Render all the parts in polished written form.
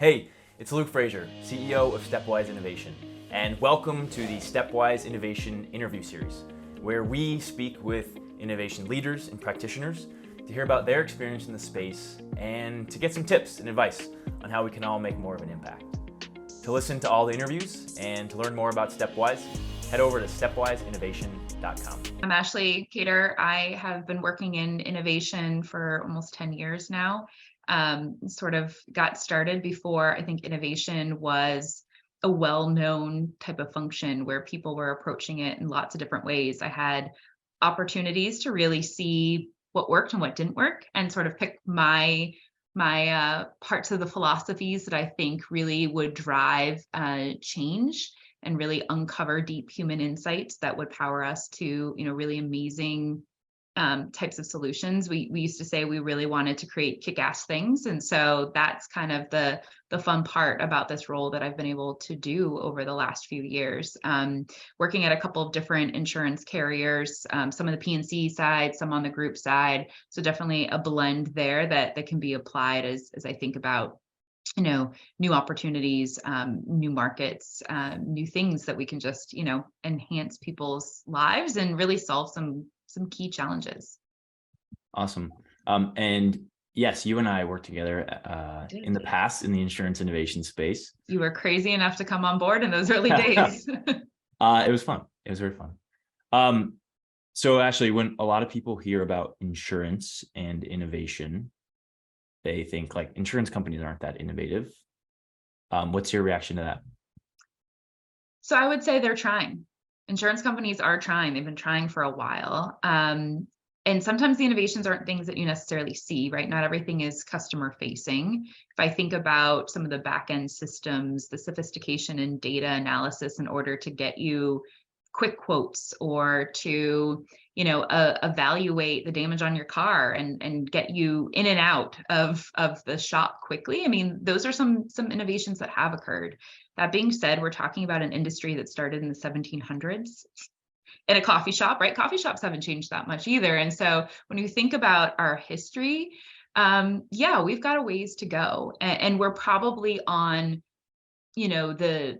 Hey, it's Luke Frazier, CEO of Stepwise Innovation, and welcome to the Stepwise Innovation interview series, where we speak with innovation leaders and practitioners to hear about their experience in the space and to get some tips and advice on how we can all make more of an impact. To listen to all the interviews and to learn more about Stepwise, head over to stepwiseinnovation.com. I'm Ashley Cader. I have been working in innovation for almost 10 years now. Sort of got started before I think innovation was a well-known type of function where people were approaching it in lots of different ways. I had opportunities to really see what worked and what didn't work and sort of pick my parts of the philosophies that I think really would drive change and really uncover deep human insights that would power us to, really amazing types of solutions. We used to say we really wanted to create kick-ass things. And so that's kind of the fun part about this role that I've been able to do over the last few years. Working at a couple of different insurance carriers, some of the P&C side, some on the group side. So definitely a blend there that can be applied as I think about new opportunities, new markets, new things that we can just, enhance people's lives and really solve some key challenges. Awesome. And yes, you and I worked together in the past in the insurance innovation space. You were crazy enough to come on board in those early days. It was fun. It was very fun. So Ashley, when a lot of people hear about insurance and innovation, they think like insurance companies aren't that innovative. What's your reaction to that? So I would say they're trying. Insurance companies are trying. They've been trying for a while. And sometimes the innovations aren't things that you necessarily see, right? Not everything is customer facing. If I think about some of the back end systems, the sophistication in data analysis in order to get you quick quotes or to evaluate the damage on your car and get you in and out of the shop quickly. I mean, those are some innovations that have occurred. That being said, we're talking about an industry that started in the 1700s in a coffee shop, right? Coffee shops haven't changed that much either. And so when you think about our history, we've got a ways to go, and we're probably on the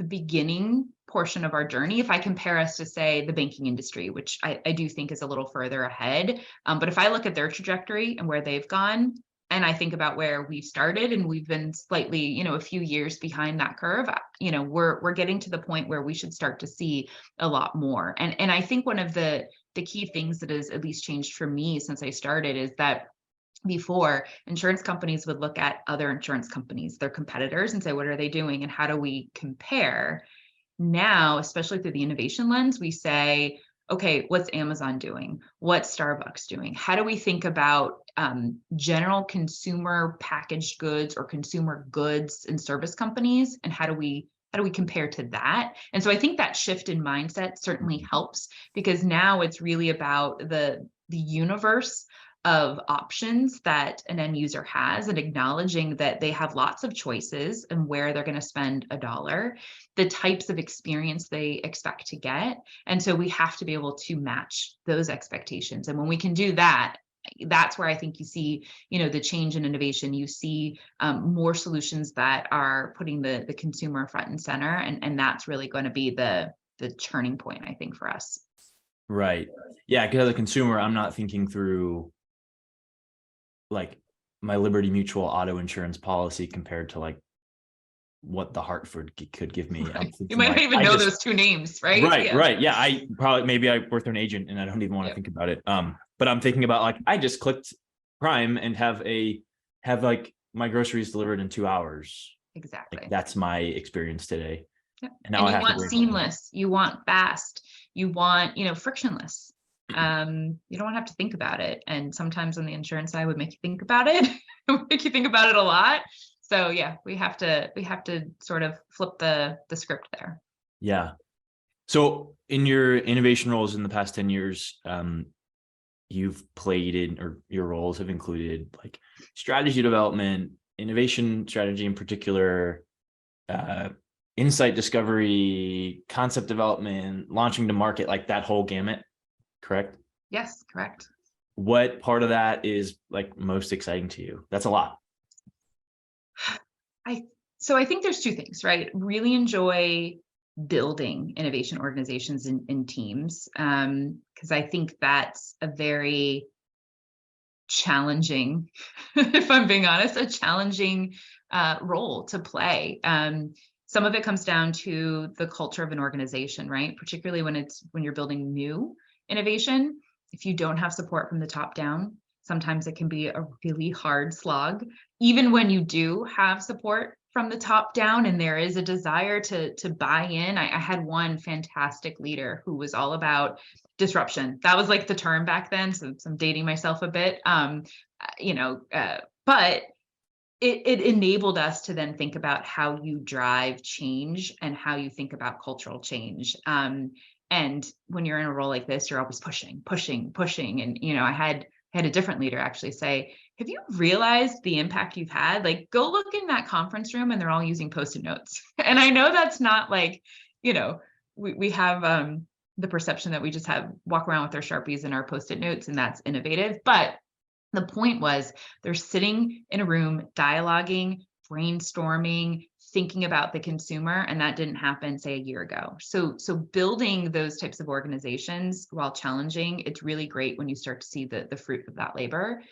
beginning portion of our journey. If I compare us to, say, the banking industry, which I do think is a little further ahead. But if I look at their trajectory and where they've gone, and I think about where we started and we've been slightly, a few years behind that curve, we're getting to the point where we should start to see a lot more. And I think one of the key things that has at least changed for me since I started is that before, insurance companies would look at other insurance companies, their competitors, and say, what are they doing and how do we compare? Now, especially through the innovation lens, we say, okay, what's Amazon doing? What's Starbucks doing? How do we think about general consumer packaged goods or consumer goods and service companies? And how do we compare to that? And so I think that shift in mindset certainly helps, because now it's really about the universe of options that an end user has and acknowledging that they have lots of choices and where they're going to spend a dollar, the types of experience they expect to get. And so we have to be able to match those expectations. And when we can do that, that's where I think you see, the change in innovation. You see more solutions that are putting the consumer front and center. And that's really going to be the turning point, I think, for us. Right. Yeah. Because as a consumer, I'm not thinking through like my Liberty Mutual auto insurance policy compared to like what the Hartford could give me. Right. You might not even know those two names, right? Right. Yeah. Maybe I work through an agent and I don't even want to think about it. But I'm thinking about like, I just clicked Prime and have like my groceries delivered in 2 hours. Exactly. Like, that's my experience today. Yep. And now you want seamless, you want fast, you want, frictionless. You don't want to have to think about it. And sometimes on the insurance side would make you think about it. It would make you think about it a lot. So yeah, we have to sort of flip the script there. Yeah. So in your innovation roles in the past 10 years, you've played in, or your roles have included like strategy development, innovation strategy in particular, insight discovery, concept development, launching to market, like that whole gamut, correct? Yes, correct. What part of that is like most exciting to you? That's a lot. So I think there's two things, right? Really enjoy building innovation organizations in teams, because I think that's a very challenging, if I'm being honest, a challenging role to play. Some of it comes down to the culture of an organization, right? Particularly when you're building new innovation. If you don't have support from the top down, sometimes it can be a really hard slog. Even when you do have support from the top down and there is a desire to buy in. I had one fantastic leader who was all about disruption. That was like the term back then. So I'm dating myself a bit. But it enabled us to then think about how you drive change and how you think about cultural change. And when you're in a role like this, you're always pushing. And, I had a different leader actually say, have you realized the impact you've had? Like, go look in that conference room and they're all using Post-it notes. And I know that's not like, we have the perception that we just walk around with our Sharpies and our Post-it notes and that's innovative. But the point was they're sitting in a room, dialoguing, brainstorming, thinking about the consumer, and that didn't happen, say, a year ago. So building those types of organizations, while challenging, it's really great when you start to see the fruit of that labor.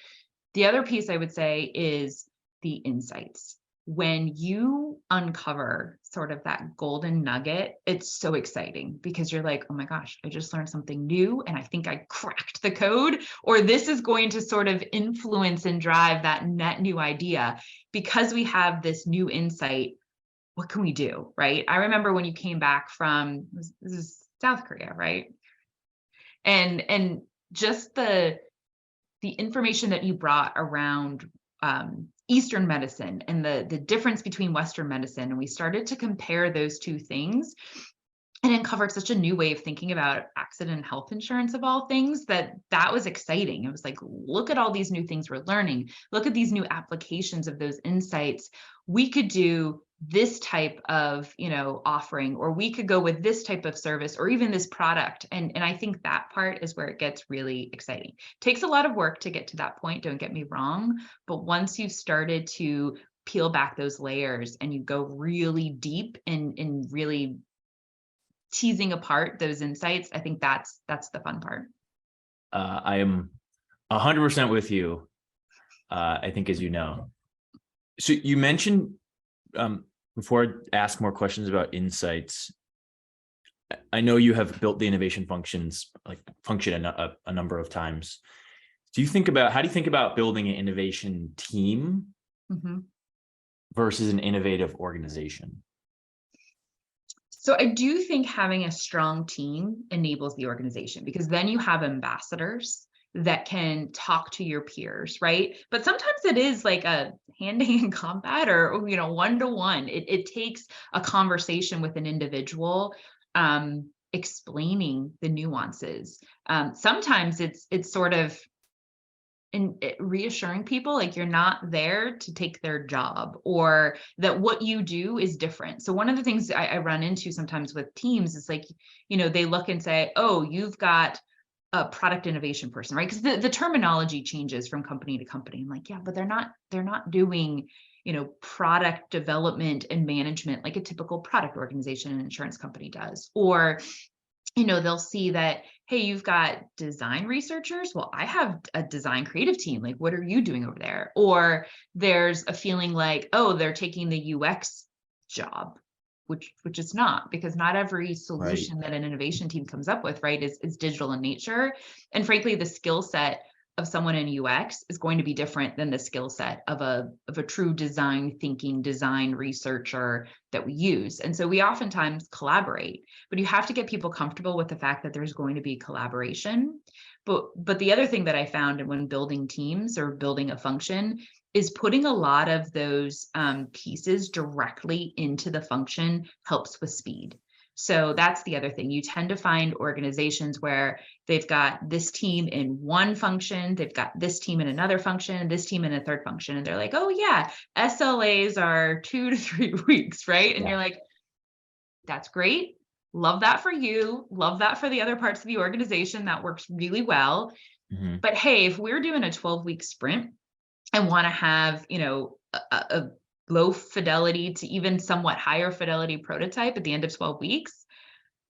The other piece I would say is the insights. When you uncover sort of that golden nugget, it's so exciting because you're like, oh my gosh, I just learned something new and I think I cracked the code, or this is going to sort of influence and drive that net new idea. Because we have this new insight, what can we do, right? I remember when you came back from, this is South Korea, right? And just the information that you brought around Eastern medicine and the difference between Western medicine. And we started to compare those two things and uncovered such a new way of thinking about accident and health insurance of all things that was exciting. It was like, look at all these new things we're learning. Look at these new applications of those insights. We could do this type of, offering, or we could go with this type of service or even this product. And I think that part is where it gets really exciting. It takes a lot of work to get to that point, don't get me wrong. But once you've started to peel back those layers and you go really deep in really teasing apart those insights, I think that's the fun part. I am 100% with you. I think, as you know. So you mentioned, before I ask more questions about insights, I know you have built the innovation function a number of times. How do you think about building an innovation team versus an innovative organization? So I do think having a strong team enables the organization, because then you have ambassadors that can talk to your peers, right? But sometimes it is like a hand-to-hand combat or, one-to-one. It takes a conversation with an individual, explaining the nuances. Sometimes it's sort of reassuring people like you're not there to take their job, or that what you do is different. So one of the things I run into sometimes with teams is like, they look and say, oh, you've got a product innovation person, right? Because the terminology changes from company to company. I'm like, yeah, but they're not doing, product development and management like a typical product organization and insurance company does. Or they'll see that, hey, you've got design researchers. Well, I have a design creative team. Like, what are you doing over there? Or there's a feeling like, oh, they're taking the UX job, which it's not, because not every solution that an innovation team comes up with, right, is digital in nature. And frankly, the skill set of someone in UX is going to be different than the skill set of a true design thinking design researcher that we use. And so we oftentimes collaborate, but you have to get people comfortable with the fact that there's going to be collaboration. But the other thing that I found when building teams or building a function is putting a lot of those pieces directly into the function helps with speed. So that's the other thing. You tend to find organizations where they've got this team in one function, they've got this team in another function, this team in a third function. And they're like, oh yeah, SLAs are 2 to 3 weeks, right? And you're like, that's great. Love that for you. Love that for the other parts of the organization. That works really well. But hey, if we're doing a 12-week sprint and want to have, a low fidelity to even somewhat higher fidelity prototype at the end of 12 weeks,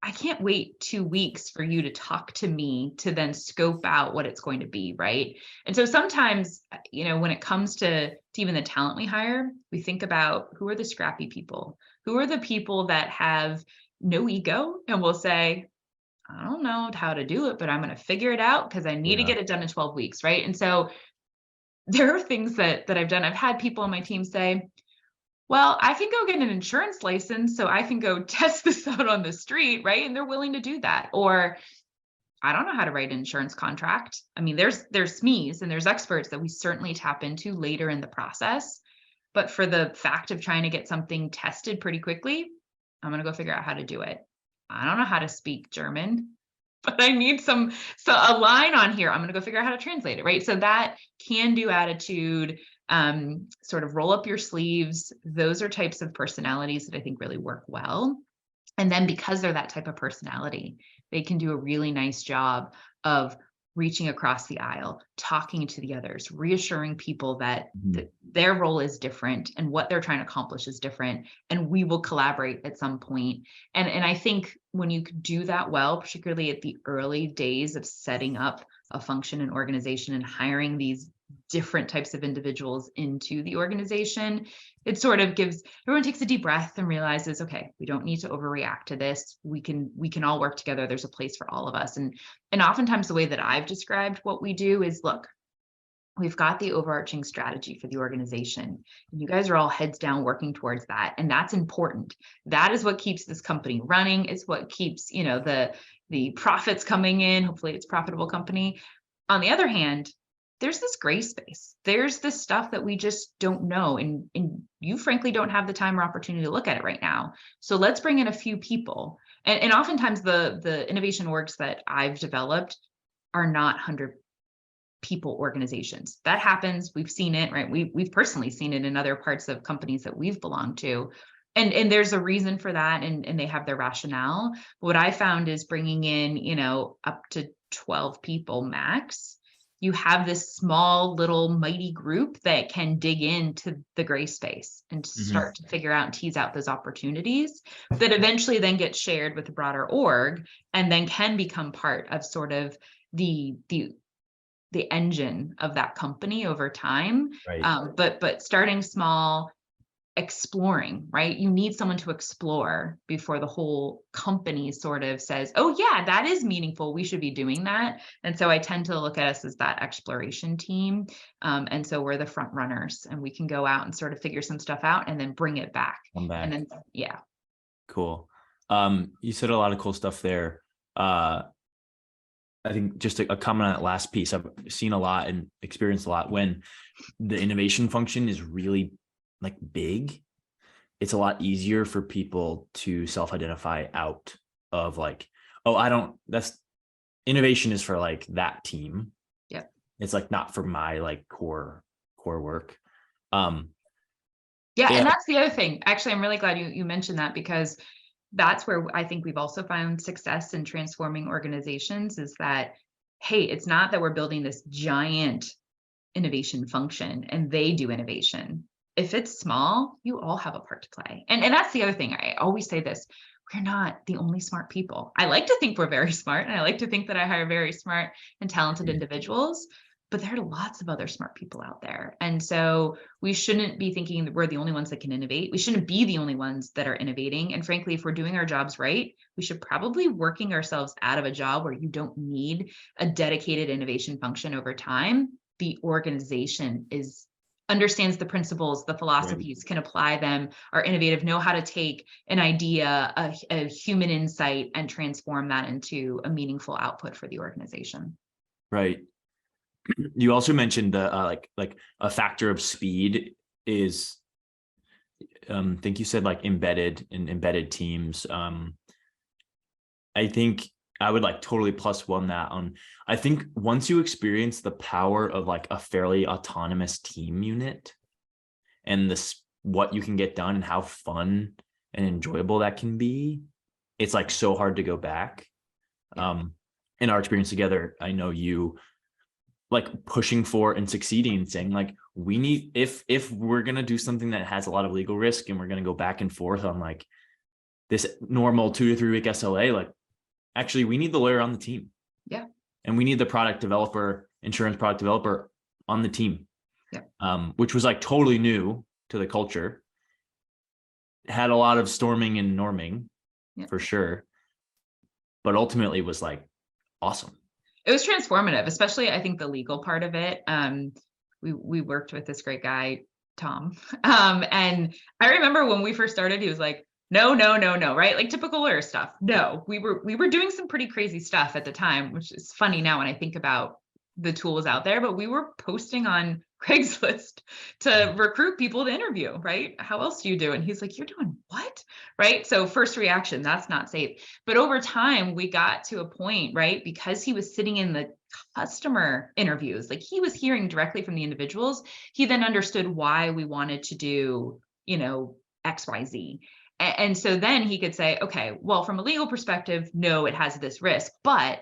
I can't wait 2 weeks for you to talk to me to then scope out what it's going to be, right? And so sometimes, when it comes to even the talent we hire, we think about who are the scrappy people, who are the people that have no ego and will say, I don't know how to do it, but I'm going to figure it out because I need to Yeah. get it done in 12 weeks, right? And so there are things that I've done. I've had people on my team say, well, I can go get an insurance license so I can go test this out on the street, right? And they're willing to do that. Or I don't know how to write an insurance contract. I mean, there's SMEs and there's experts that we certainly tap into later in the process. But for the fact of trying to get something tested pretty quickly, I'm going to go figure out how to do it. I don't know how to speak German, but I need a line on here. I'm going to go figure out how to translate it, right? So that can-do attitude, sort of roll up your sleeves. Those are types of personalities that I think really work well. And then because they're that type of personality, they can do a really nice job of reaching across the aisle, talking to the others, reassuring people that their role is different and what they're trying to accomplish is different. And we will collaborate at some point. And I think when you do that well, particularly at the early days of setting up a function and organization and hiring these different types of individuals into the organization, it sort of gives everyone takes a deep breath and realizes, okay, we don't need to overreact to this. We can all work together. There's a place for all of us. And oftentimes the way that I've described what we do is, look, we've got the overarching strategy for the organization. And you guys are all heads down working towards that. And that's important. That is what keeps this company running. It's what keeps, the profits coming in. Hopefully it's a profitable company. On the other hand, there's this gray space. There's this stuff that we just don't know. And you frankly don't have the time or opportunity to look at it right now. So let's bring in a few people. And oftentimes the innovation orgs that I've developed are not 100 people organizations. That happens. We've seen it, right? We've personally seen it in other parts of companies that we've belonged to. And there's a reason for that, and they have their rationale. What I found is bringing in, up to 12 people max. You have this small little mighty group that can dig into the gray space and start to figure out and tease out those opportunities that eventually then get shared with the broader org and then can become part of sort of the engine of that company over time. Right. But starting small, exploring, right? You need someone to explore before the whole company sort of says, oh yeah, that is meaningful. We should be doing that. And so I tend to look at us as that exploration team. And so we're the front runners and we can go out and sort of figure some stuff out and then bring it back. Come back. And then, yeah. Cool. You said a lot of cool stuff there. I think just a comment on that last piece, I've seen a lot and experienced a lot when the innovation function is really like big. It's a lot easier for people to self-identify out of like, oh, that's innovation is for like that team. Yeah. It's like not for my like core work. Yeah. And that's the other thing. Actually, I'm really glad you mentioned that, because that's where I think we've also found success in transforming organizations is that, hey, it's not that we're building this giant innovation function and they do innovation. If it's small, you all have a part to play. And that's the other thing. I always say this, we're not the only smart people. I like to think we're very smart, and I like to think that I hire very smart and talented individuals, but there are lots of other smart people out there. And so we shouldn't be thinking that we're the only ones that can innovate. We shouldn't be the only ones that are innovating. And frankly, if we're doing our jobs right, we should probably working ourselves out of a job where you don't need a dedicated innovation function over time. The organization understands the principles, the philosophies, can apply them, are innovative, know how to take an idea, a human insight, and transform that into a meaningful output for the organization. Right. You also mentioned the like a factor of speed is, I think you said like embedded teams. I think I would like totally +1 that on. I think once you experience the power of like a fairly autonomous team unit and what you can get done and how fun and enjoyable that can be, it's like so hard to go back. In our experience together, I know you like pushing for and succeeding and saying like, we need, if we're going to do something that has a lot of legal risk and we're going to go back and forth on like this normal 2 to 3 week SLA, like actually we need the lawyer on the team. Yeah. And we need the product developer, insurance product developer on the team. Yeah. Which was like totally new to the culture. Had a lot of storming and norming, for sure. But ultimately was like awesome. It was transformative, especially I think the legal part of it. We worked with this great guy, Tom. And I remember when we first started, he was like, no, right? Like typical lawyer stuff. No, we were doing some pretty crazy stuff at the time, which is funny now when I think about the tools out there, but we were posting on Craigslist to recruit people to interview, right? How else do you do? And he's like, you're doing what? Right? So first reaction, that's not safe. But over time, we got to a point, right? Because he was sitting in the customer interviews, like he was hearing directly from the individuals, he then understood why we wanted to do, XYZ. And so then he could say, okay, well, from a legal perspective, no, it has this risk, but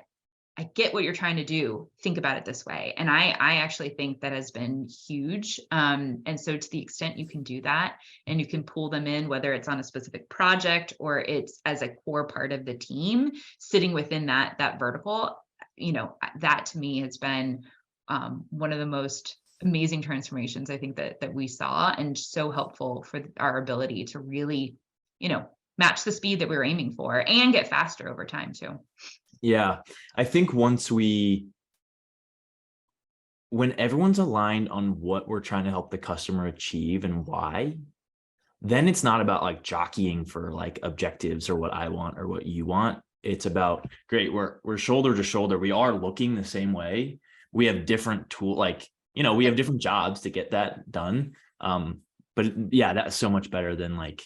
I get what you're trying to do. Think about it this way. And I actually think that has been huge. And so to the extent you can do that and you can pull them in, whether it's on a specific project or it's as a core part of the team, sitting within that vertical, that to me has been one of the most amazing transformations I think that we saw, and so helpful for our ability to really, match the speed that we were aiming for and get faster over time too. Yeah. I think when everyone's aligned on what we're trying to help the customer achieve and why, then it's not about like jockeying for like objectives or what I want or what you want. It's about, great, we're shoulder to shoulder. We are looking the same way. We have different we have different jobs to get that done. But yeah, that's so much better than like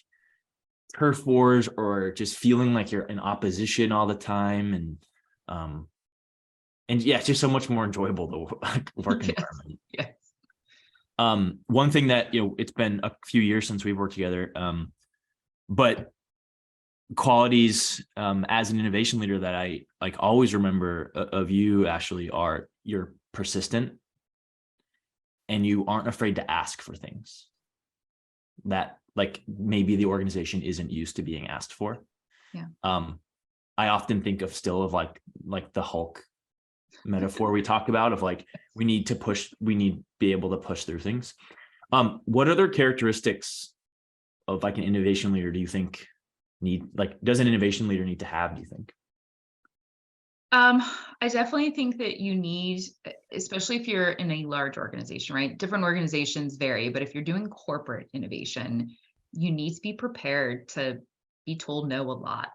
turf wars or just feeling like you're in opposition all the time. And yeah, it's just so much more enjoyable to work environment. Yes. One thing that, it's been a few years since we've worked together, but qualities as an innovation leader that I like always remember of you, Ashley, are you're persistent and you aren't afraid to ask for things that like maybe the organization isn't used to being asked for. Yeah. I often think of like the Hulk metaphor we talk about of like, we need to be able to push through things. What other characteristics of like an innovation leader do you think does an innovation leader need to have, do you think? I definitely think that you need, especially if you're in a large organization, right? Different organizations vary, but if you're doing corporate innovation, you need to be prepared to be told no a lot,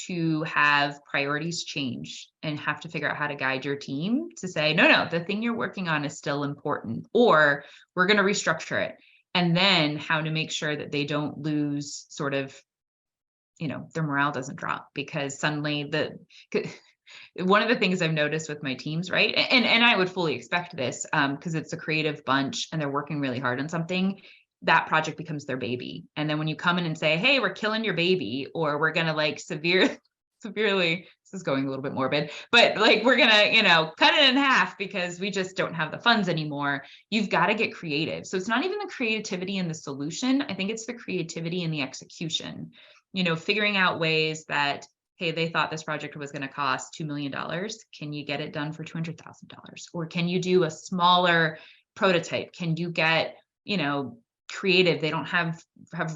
to have priorities change and have to figure out how to guide your team to say, no, the thing you're working on is still important, or we're going to restructure it. And then how to make sure that they don't lose sort of, their morale doesn't drop because suddenly one of the things I've noticed with my teams, right? And I would fully expect this because it's a creative bunch and they're working really hard on something, that project becomes their baby. And then when you come in and say, hey, we're killing your baby, or we're going to like severely, this is going a little bit morbid, but like, we're going to, cut it in half because we just don't have the funds anymore. You've got to get creative. So it's not even the creativity in the solution. I think it's the creativity in the execution, figuring out ways that, hey, they thought this project was going to cost $2 million. Can you get it done for $200,000? Or can you do a smaller prototype? Can you get, creative? They don't have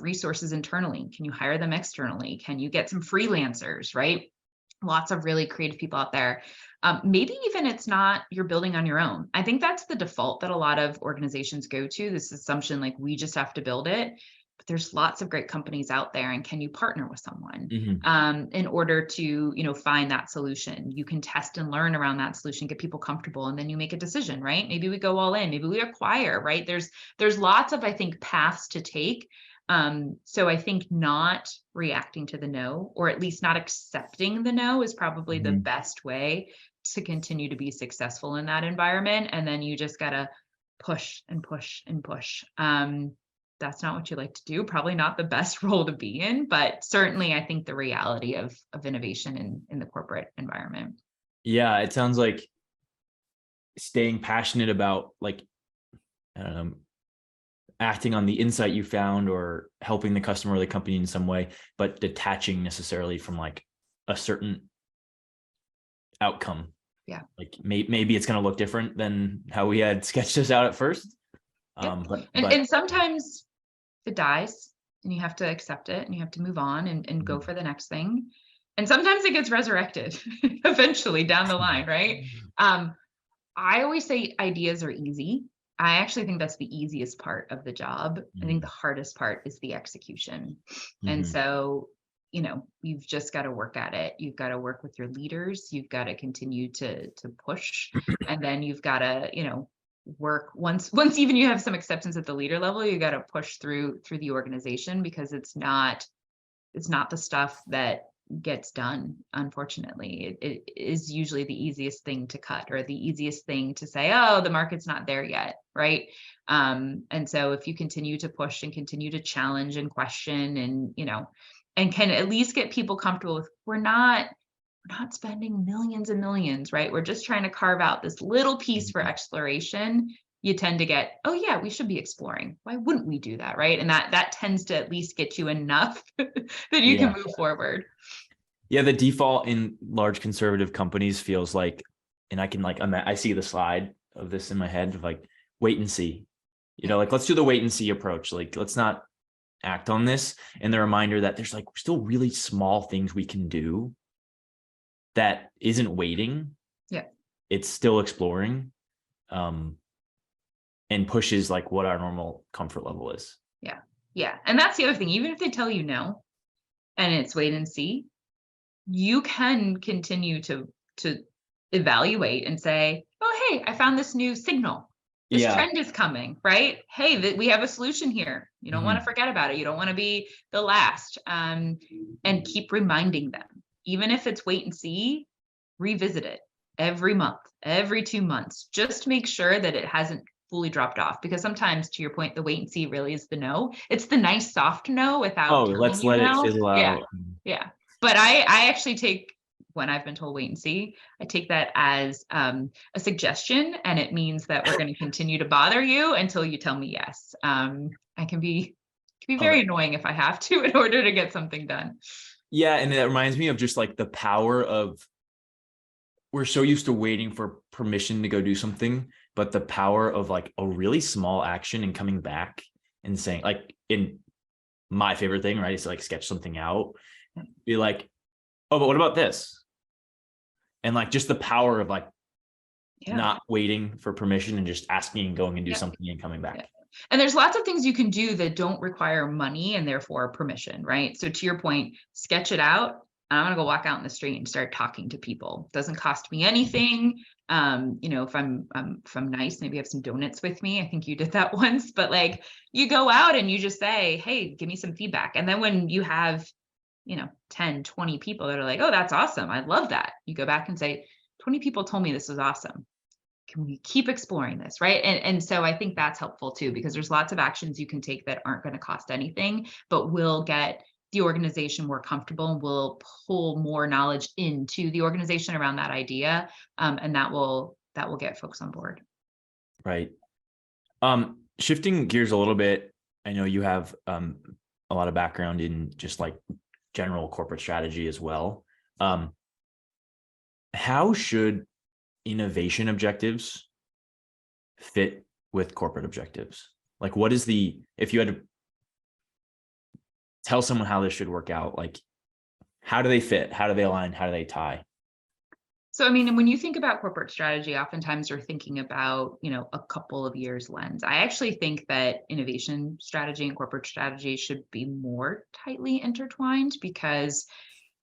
resources internally. Can you hire them externally? Can you get some freelancers, right? Lots of really creative people out there. Maybe even it's not you're building on your own. I think that's the default that a lot of organizations go to, this assumption like we just have to build it. But there's lots of great companies out there, and can you partner with someone in order to find that solution? You can test and learn around that solution, get people comfortable, and then you make a decision, right? Maybe we go all in, maybe we acquire, right? There's lots of, I think, paths to take. So I think not reacting to the no, or at least not accepting the no, is probably the best way to continue to be successful in that environment. And then you just gotta push and push and push. That's not what you like to do. Probably not the best role to be in, but certainly I think the reality of innovation in the corporate environment. Yeah, it sounds like staying passionate about like, I don't know, acting on the insight you found or helping the customer or the company in some way, but detaching necessarily from like a certain outcome. Yeah. Like maybe it's going to look different than how we had sketched this out at first. Yep. But And sometimes it dies and you have to accept it and you have to move on and go Mhm. for the next thing. And sometimes it gets resurrected eventually down the line, right? I always say ideas are easy. I actually think that's the easiest part of the job. I think the hardest part is the execution. And Mhm. so, you've just got to work at it. You've got to work with your leaders. You've got to continue to push. And then you've got to, work once even you have some acceptance at the leader level, you got to push through the organization because it's not the stuff that gets done. Unfortunately, it is usually the easiest thing to cut or the easiest thing to say, oh, the market's not there yet, right? And so if you continue to push and continue to challenge and question and can at least get people comfortable with, we're not spending millions and millions, right? We're just trying to carve out this little piece for exploration. You tend to get, oh yeah, we should be exploring. Why wouldn't we do that, right? And that tends to at least get you enough that you can move forward. Yeah, the default in large conservative companies feels like, and I see the slide of this in my head of like, wait and see, like, let's do the wait and see approach. Like, let's not act on this. And the reminder that there's like still really small things we can do that isn't waiting. Yeah. It's still exploring, and pushes like what our normal comfort level is. Yeah. Yeah. And that's the other thing. Even if they tell you no, and it's wait and see, you can continue to evaluate and say, oh, hey, I found this new signal. This trend is coming, right? Hey, we have a solution here. You don't want to forget about it. You don't want to be the last. And keep reminding them, even if it's wait and see, revisit it every month, every 2 months. Just make sure that it hasn't fully dropped off, because sometimes, to your point, the wait and see really is the no. It's the nice soft no without Let's telling let it no. fizzle out. Yeah. But I actually take, when I've been told wait and see, I take that as a suggestion, and it means that we're going to continue to bother you until you tell me yes. I can be very annoying if I have to in order to get something done. Yeah, and that reminds me of just like the power of, we're so used to waiting for permission to go do something, but the power of like a really small action and coming back and saying, like, in my favorite thing, right, is to like sketch something out, be like, oh, but what about this? And like just the power of like not waiting for permission and just asking and going and do something and coming back. Yeah. And there's lots of things you can do that don't require money and therefore permission, right? So to your point, sketch it out. I'm gonna go walk out in the street and start talking to people. Doesn't cost me anything. If I'm nice, maybe have some donuts with me. I think you did that once, but like, you go out and you just say, hey, give me some feedback. And then when you have 10, 20 people that are like, oh, that's awesome, I love that, you go back and say, 20 people told me this was awesome. Can we keep exploring this, right? And so I think that's helpful too, because there's lots of actions you can take that aren't going to cost anything, but will get the organization more comfortable and will pull more knowledge into the organization around that idea. And that will get folks on board. Right. Shifting gears a little bit, I know you have a lot of background in just like general corporate strategy as well. How should innovation objectives fit with corporate objectives? Like, what is if you had to tell someone how this should work out, like, how do they fit? How do they align? How do they tie? So, I mean, when you think about corporate strategy, oftentimes you're thinking about, a couple of years lens. I actually think that innovation strategy and corporate strategy should be more tightly intertwined, because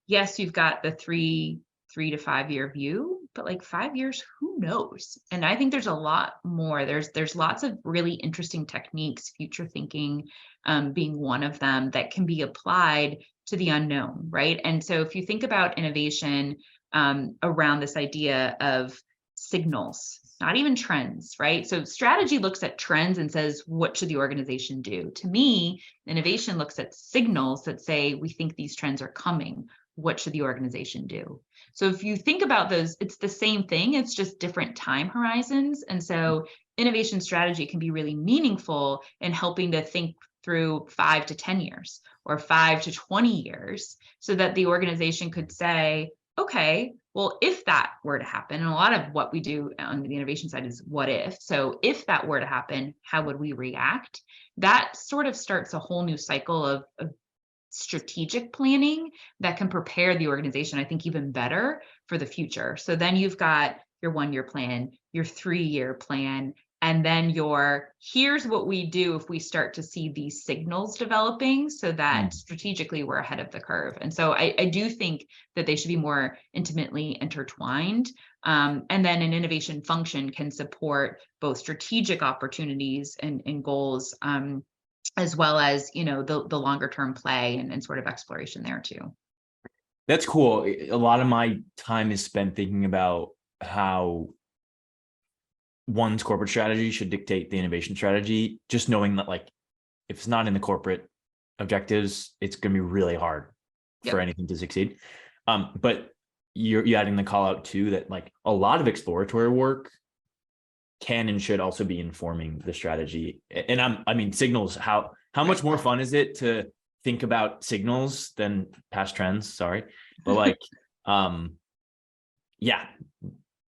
yes, you've got the 3 to 5 year view, but like 5 years, who knows? And I think there's a lot more. There's lots of really interesting techniques, future thinking being one of them, that can be applied to the unknown, right? And so if you think about innovation around this idea of signals, not even trends, right? So strategy looks at trends and says, what should the organization do? To me, innovation looks at signals that say, we think these trends are coming. what should the organization do? So if you think about those, it's the same thing, it's just different time horizons. And so innovation strategy can be really meaningful in helping to think through 5 to 10 years or 5 to 20 years so that the organization could say, okay, well, if that were to happen, and a lot of what we do on the innovation side is what if. So if that were to happen, how would we react? That sort of starts a whole new cycle of strategic planning that can prepare the organization, I think, even better for the future. So then you've got your 1-year plan, your 3-year plan, and then your here's what we do if we start to see these signals developing so that strategically we're ahead of the curve. And so I do think that they should be more intimately intertwined. And then an innovation function can support both strategic opportunities and goals, as well as, the longer term play and sort of exploration there too. That's cool. A lot of my time is spent thinking about how one's corporate strategy should dictate the innovation strategy, just knowing that like if it's not in the corporate objectives, it's going to be really hard for anything to succeed. But you're adding the call out too that like a lot of exploratory work can and should also be informing the strategy. And I mean signals, how much more fun is it to think about signals than past trends? Sorry. But like yeah.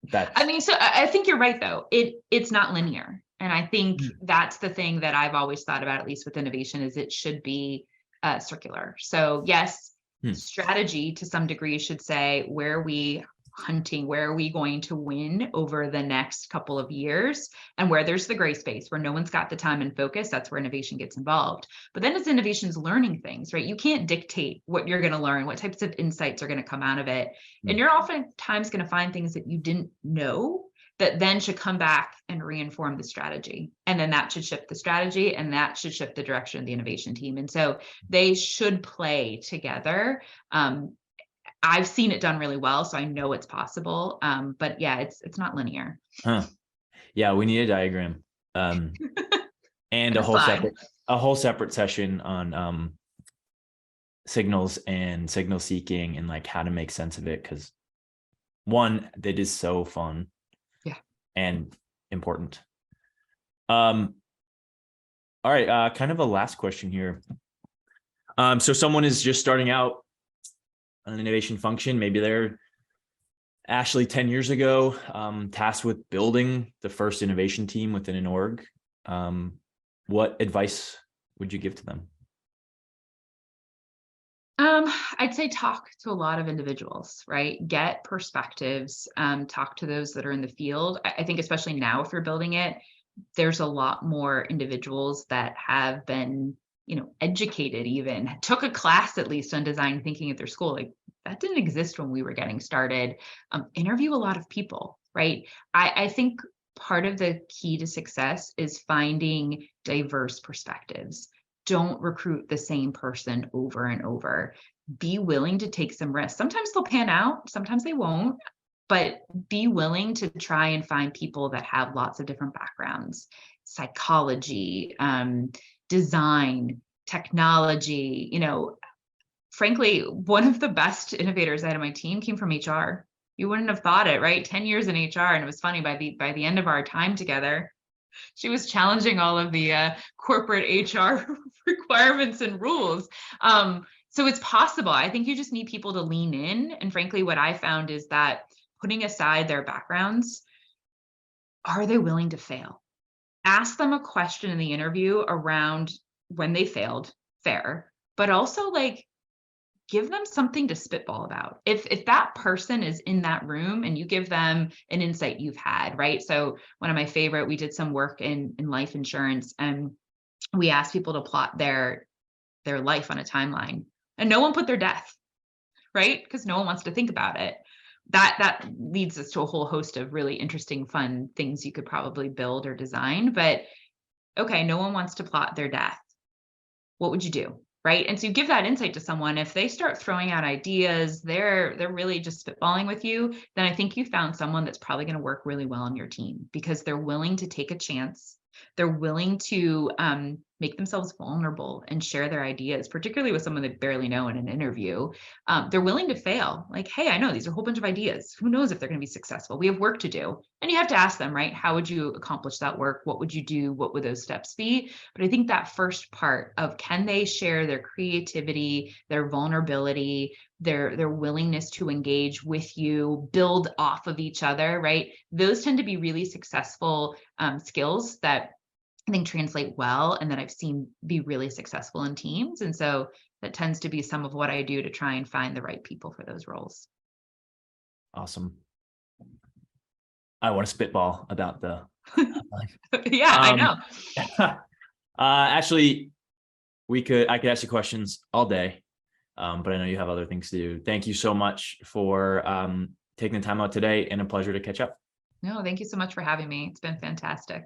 So I think you're right though. It's not linear. And I think that's the thing that I've always thought about, at least with innovation, is it should be circular. So yes, strategy to some degree should say, where are we hunting? Where are we going to win over the next couple of years? And where there's the gray space, where no one's got the time and focus, that's where innovation gets involved. But then as innovation's learning things, right? You can't dictate what you're going to learn, what types of insights are going to come out of it. And you're oftentimes going to find things that you didn't know that then should come back and reinform the strategy. And then that should shift the strategy, and that should shift the direction of the innovation team. And so they should play together. I've seen it done really well, so I know it's possible. But yeah, it's not linear. Yeah, we need a diagram, and a whole separate session on signals and signal seeking and like how to make sense of it, because one, that is so fun, and important. All right, kind of a last question here. So someone is just starting out an innovation function. Maybe they're Ashley 10 years ago, tasked with building the first innovation team within an org. What advice would you give to them? I'd say talk to a lot of individuals, right? Get perspectives, talk to those that are in the field. I think especially now, if you're building it, there's a lot more individuals that have been educated, even took a class at least on design thinking at their school. Like that didn't exist when we were getting started. Interview a lot of people, right? I think part of the key to success is finding diverse perspectives. Don't recruit the same person over and over. Be willing to take some risks. Sometimes they'll pan out, sometimes they won't, but be willing to try and find people that have lots of different backgrounds, psychology, design, technology. Frankly, one of the best innovators I had on my team came from HR. You wouldn't have thought it, right? 10 years in HR. And it was funny, by the end of our time together, she was challenging all of the corporate HR requirements and rules. So it's possible. I think you just need people to lean in. And frankly, what I found is that putting aside their backgrounds, are they willing to fail? Ask them a question in the interview around when they failed, fair, but also like give them something to spitball about. If that person is in that room and you give them an insight you've had, right? So one of my favorite, we did some work in life insurance, and we asked people to plot their life on a timeline, and no one put their death, right? Because no one wants to think about it. That leads us to a whole host of really interesting, fun things you could probably build or design. But okay, no one wants to plot their death. What would you do? Right. And so you give that insight to someone. If they start throwing out ideas, they're really just spitballing with you, then I think you found someone that's probably going to work really well on your team, because they're willing to take a chance. They're willing to make themselves vulnerable and share their ideas, particularly with someone they barely know in an interview, they're willing to fail. Like, hey, I know these are a whole bunch of ideas. Who knows if they're going to be successful? We have work to do. And you have to ask them, right? How would you accomplish that work? What would you do? What would those steps be? But I think that first part of, can they share their creativity, their vulnerability, their willingness to engage with you, build off of each other, right? Those tend to be really successful skills that I think translate well, and that I've seen be really successful in teams. And so that tends to be some of what I do to try and find the right people for those roles. Awesome. I want to spitball about the. Yeah, I know. Ashley, I could ask you questions all day, but I know you have other things to do. Thank you so much for taking the time out today, and a pleasure to catch up. No, thank you so much for having me. It's been fantastic.